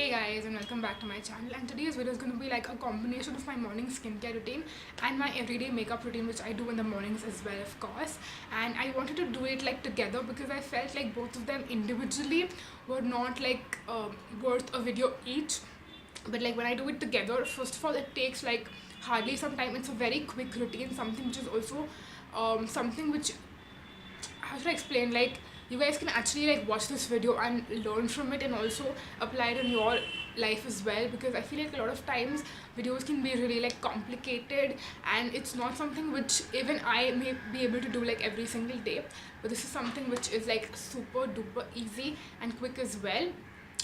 Hey guys, and welcome back to my channel. And today's video is going to be like a combination of my morning skincare routine and my everyday makeup routine, which I do in the mornings as well, of course. And I wanted to do it like together because I felt like both of them individually were not like worth a video each. But like when I do it together, first of all, it takes like hardly some time. It's a very quick routine, something which is also something which, how should I explain, like you guys can actually like watch this video and learn from it and also apply it in your life as well, because I feel like a lot of times videos can be really like complicated and it's not something which even I may be able to do like every single day, but this is something which is like super duper easy and quick as well.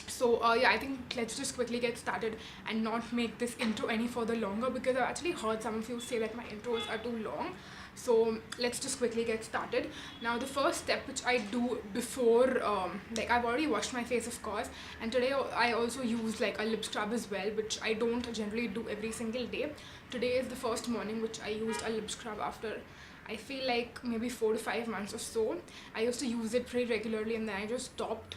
So yeah, I think let's just quickly get started and not make this intro any further longer, because I've actually heard some of you say that my intros are too long. So let's just quickly get started. Now the first step which I do before like I've already washed my face, of course, and today I also use like a lip scrub as well, which I don't generally do every single day. Today is the first morning which I used a lip scrub after I feel like maybe 4 to 5 months or so. I used to use it pretty regularly and then I just stopped,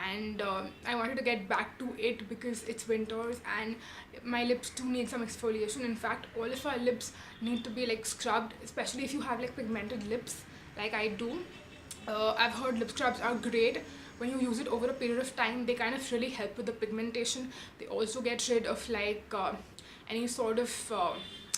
and I wanted to get back to it because it's winters and my lips do need some exfoliation. In fact, all of our lips need to be like scrubbed, especially if you have like pigmented lips like I do. I've heard lip scrubs are great when you use it over a period of time. They kind of really help with the pigmentation. They also get rid of like any sort of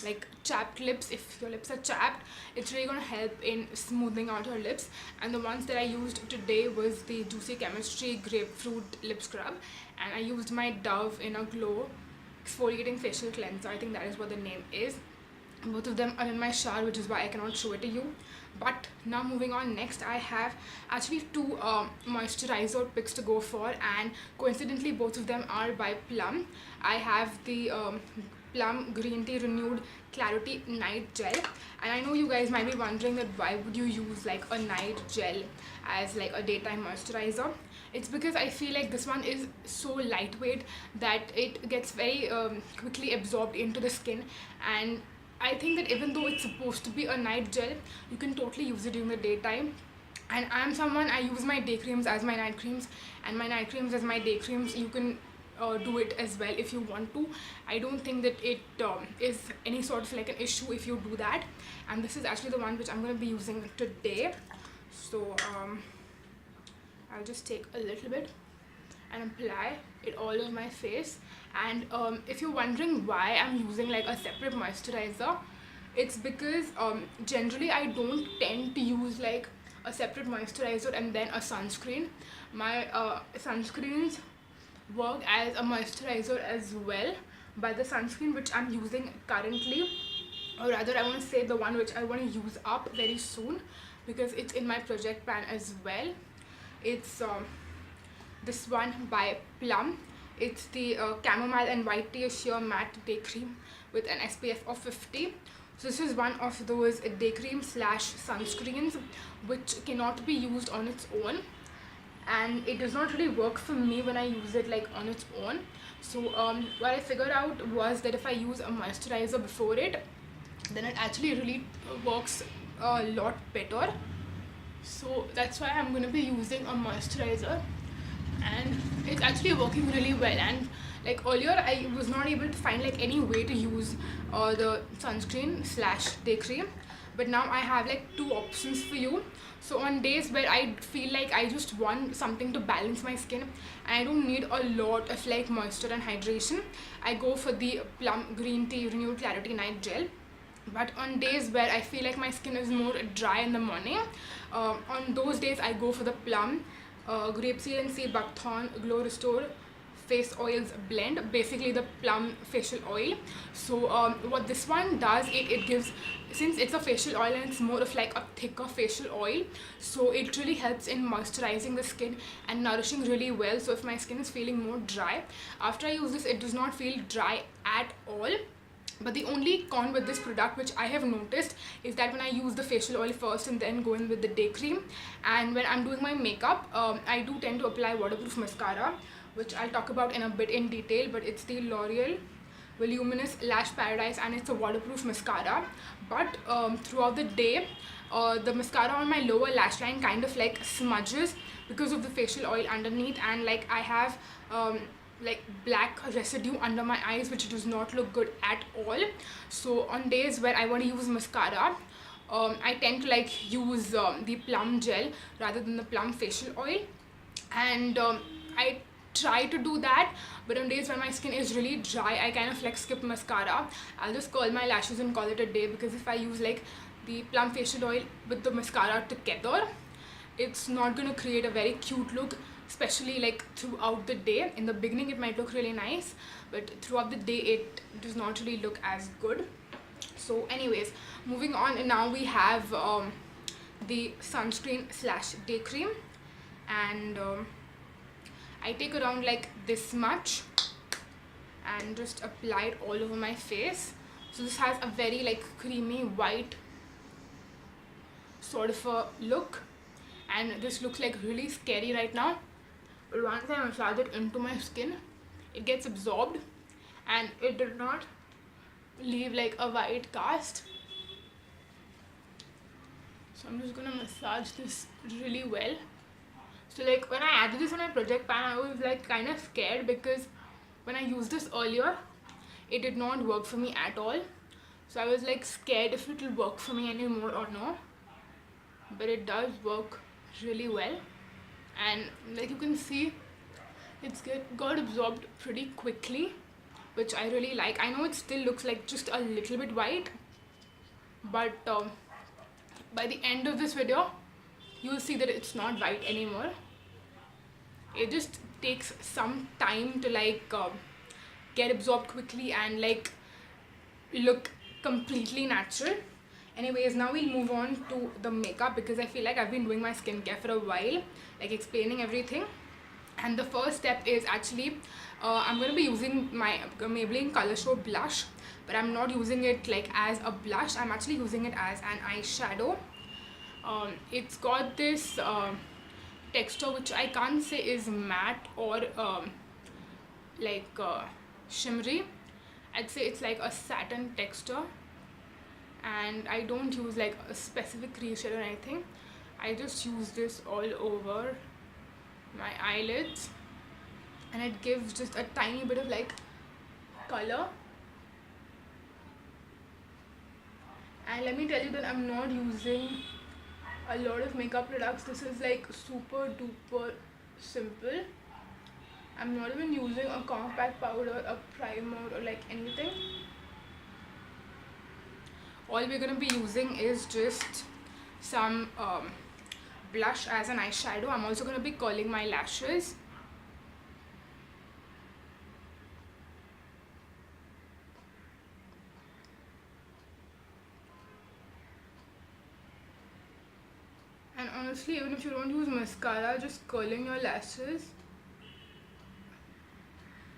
like chapped lips. If your lips are chapped, it's really going to help in smoothing out your lips. And the ones that I used today was the Juicy Chemistry Grapefruit Lip Scrub, and I used my Dove in a Glow Exfoliating Facial Cleanser. I think that is what the name is. Both of them are in my shower, which is why I cannot show it to you. But now moving on, next I have actually two moisturizer picks to go for, and coincidentally both of them are by Plum. I have the Plum Green Tea Renewed Clarity Night Gel, and I know you guys might be wondering that why would you use like a night gel as like a daytime moisturizer. It's because I feel like this one is so lightweight that it gets very quickly absorbed into the skin, and I think that even though it's supposed to be a night gel, you can totally use it during the daytime. And I'm someone, I use my day creams as my night creams and my night creams as my day creams. You can do it as well if you want to. I don't think that it is any sort of like an issue if you do that. And this is actually the one which I'm going to be using today. So I'll just take a little bit and apply it all over my face. And if you're wondering why I'm using like a separate moisturizer, it's because generally I don't tend to use like a separate moisturizer and then a sunscreen. My sunscreens work as a moisturizer as well, but the sunscreen which I'm using currently, or rather I want to say the one which I want to use up very soon because it's in my project pan as well, it's this one by Plum. It's the Chamomile and White Tea Sheer Matte Day Cream with an SPF of 50. So this is one of those day cream slash sunscreens which cannot be used on its own, and it does not really work for me when I use it like on its own. So what I figured out was that if I use a moisturizer before it, then it actually really works a lot better. So that's why I'm going to be using a moisturizer, and it's actually working really well. And like earlier I was not able to find like any way to use the sunscreen slash day cream, but now I have like two options for you. So on days where I feel like I just want something to balance my skin and I don't need a lot of like moisture and hydration, I go for the Plum Green Tea Renewed Clarity Night Gel. But on days where I feel like my skin is more dry in the morning, on those days I go for the Plum Grape Seed and Sea Buckthorn Glow Restore Face Oils blend, basically the Plum facial oil. So what this one does, it gives, since it's a facial oil and it's more of like a thicker facial oil, so it really helps in moisturizing the skin and nourishing really well. So if my skin is feeling more dry, after I use this, it does not feel dry at all. But the only con with this product which I have noticed is that when I use the facial oil first and then go in with the day cream, and when I'm doing my makeup, I do tend to apply waterproof mascara, which I'll talk about in a bit in detail, but it's the Loreal Voluminous Lash Paradise and it's a waterproof mascara. But throughout the day, the mascara on my lower lash line kind of like smudges because of the facial oil underneath, and like I have like black residue under my eyes, which does not look good at all. So on days where I want to use mascara, I tend to like use the Plum gel rather than the Plum facial oil, and I try to do that. But on days when my skin is really dry, I kind of like skip mascara. I'll just curl my lashes and call it a day, because if I use like the Plum facial oil with the mascara together, it's not going to create a very cute look, especially like throughout the day. In the beginning it might look really nice, but throughout the day it does not really look as good. So anyways, moving on, and now we have the sunscreen slash day cream, and I take around like this much and just apply it all over my face. So this has a very like creamy white sort of a look, and this looks like really scary right now, but once I massage it into my skin, it gets absorbed and it did not leave like a white cast. So I'm just gonna massage this really well. So like when I added this on my project pan, I was like kind of scared, because when I used this earlier, it did not work for me at all. So I was like scared if it will work for me anymore or no, but it does work really well. And like you can see, it's got absorbed pretty quickly, which I really like. I know it still looks like just a little bit white, but by the end of this video you'll see that it's not white anymore. It just takes some time to like get absorbed quickly and like look completely natural. Anyways, now we'll move on to the makeup, because I feel like I've been doing my skincare for a while, like explaining everything. And the first step is actually I'm going to be using my Maybelline Colorshow blush, but I'm not using it like as a blush. I'm actually using it as an eyeshadow. It's got this texture which I can't say is matte or shimmery. I'd say it's like a satin texture, and I don't use like a specific crease shade or anything. I just use this all over my eyelids, and it gives just a tiny bit of like color. And let me tell you that I'm not using a lot of makeup products. This is like super duper simple. I'm not even using a compact powder, a primer, or like anything. All we're going to be using is just some blush as an eyeshadow. I'm also going to be curling my lashes. And honestly, even if you don't use mascara, just curling your lashes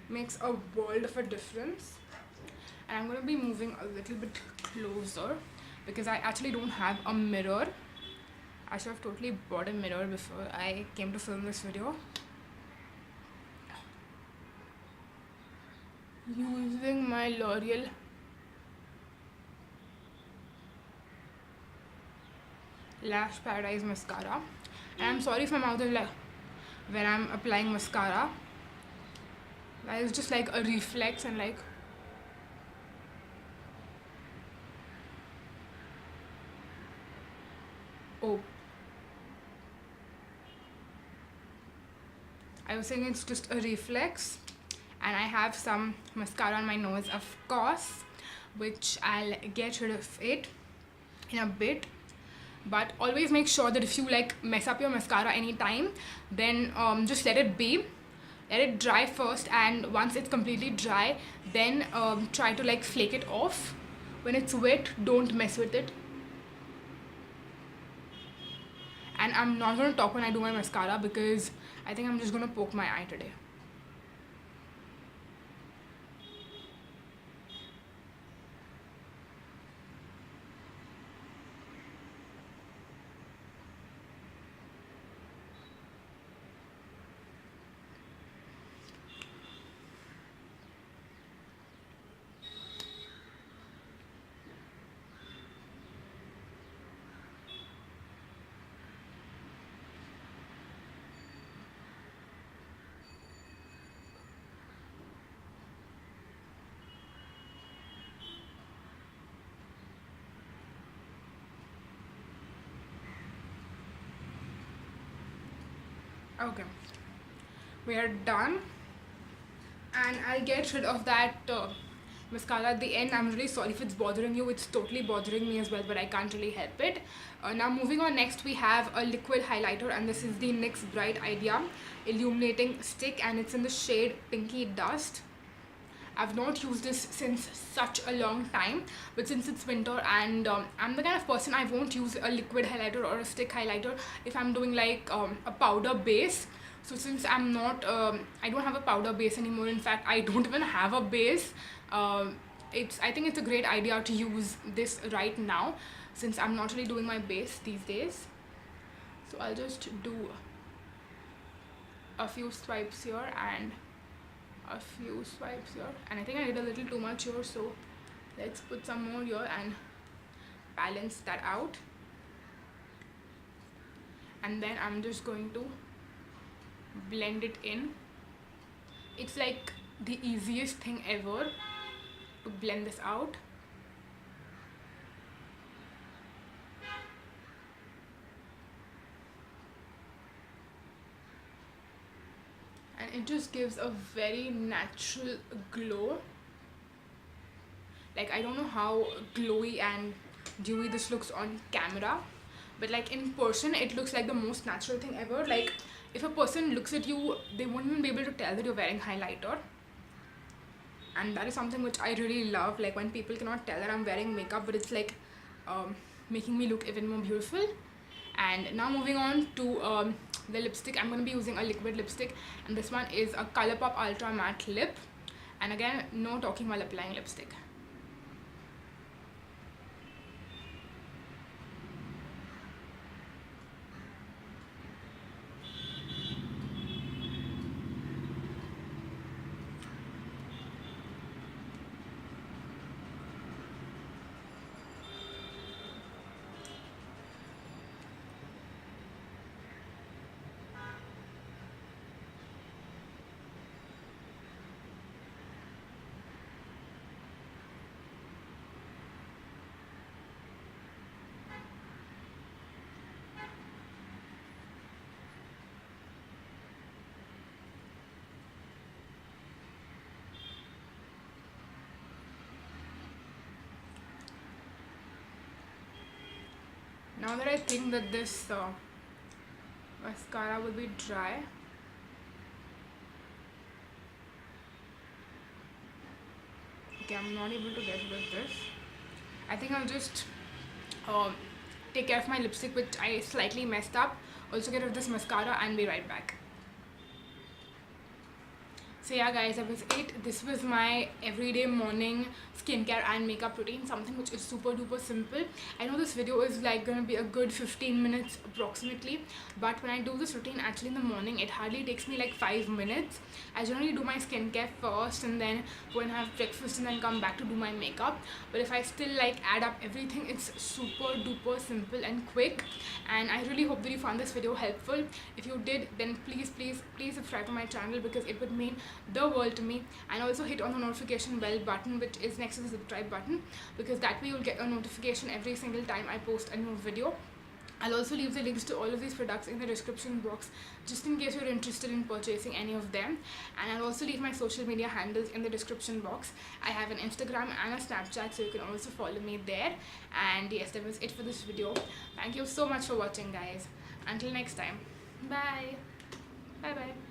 makes a world of a difference. And I'm going to be moving a little bit closer, because I actually don't have a mirror. I should have totally bought a mirror before I came to film this video. Using my Loreal Lash Paradise mascara. And I'm sorry if my mouth is like when I'm applying mascara. That is just like a reflex, and like oh, I was saying it's just a reflex. And I have some mascara on my nose, of course, which I'll get rid of it in a bit. But always make sure that if you like mess up your mascara anytime, then just let it be. Let it dry first, and once it's completely dry, then try to like flake it off. When it's wet, don't mess with it. And I'm not going to talk when I do my mascara, because I think I'm just going to poke my eye today. Okay, we are done, and I'll get rid of that mascara at the end. I'm really sorry if it's bothering you. It's totally bothering me as well, but I can't really help it. Now moving on, next we have a liquid highlighter, and this is the NYX Bright Idea Illuminating Stick, and it's in the shade Pinkie Dust. I've not used this since such a long time, but since it's winter and I'm the kind of person, I won't use a liquid highlighter or a stick highlighter if I'm doing like a powder base. So since I'm not, I don't have a powder base anymore. In fact, I don't even have a base. I think it's a great idea to use this right now since I'm not really doing my base these days. So I'll just do a few swipes here and a few swipes here, and I think I did a little too much here, so let's put some more here and balance that out. And then I'm just going to blend it in. It's like the easiest thing ever to blend this out. And it just gives a very natural glow. Like, I don't know how glowy and dewy this looks on camera, but like in person it looks like the most natural thing ever. Like, if a person looks at you, they won't even be able to tell that you're wearing highlighter, and that is something which I really love. Like, when people cannot tell that I'm wearing makeup, but it's like making me look even more beautiful. And now moving on to the lipstick. I'm going to be using a liquid lipstick, and this one is a Colourpop Ultra Matte Lip. And again, no talking while applying lipstick. Now that I think that this mascara will be dry, okay, I'm not able to get rid of this. I think I'll just take care of my lipstick, which I slightly messed up, also get rid of this mascara, and be right back. So yeah guys, that was it. This was my everyday morning skincare and makeup routine, something which is super duper simple. I know this video is like gonna be a good 15 minutes approximately, but when I do this routine actually in the morning, it hardly takes me like 5 minutes. I generally do my skincare first and then go and have breakfast and then come back to do my makeup. But if I still like add up everything, it's super duper simple and quick. And I really hope that you found this video helpful. If you did, then please subscribe to my channel, because it would mean the world to me. And also hit on the notification bell button, which is next to the subscribe button, because that way you'll get a notification every single time I post a new video. I'll also leave the links to all of these products in the description box, just in case you're interested in purchasing any of them. And I'll also leave my social media handles in the description box. I have an Instagram and a Snapchat, so you can also follow me there. And yes, that was it for this video. Thank you so much for watching, guys. Until next time, bye bye.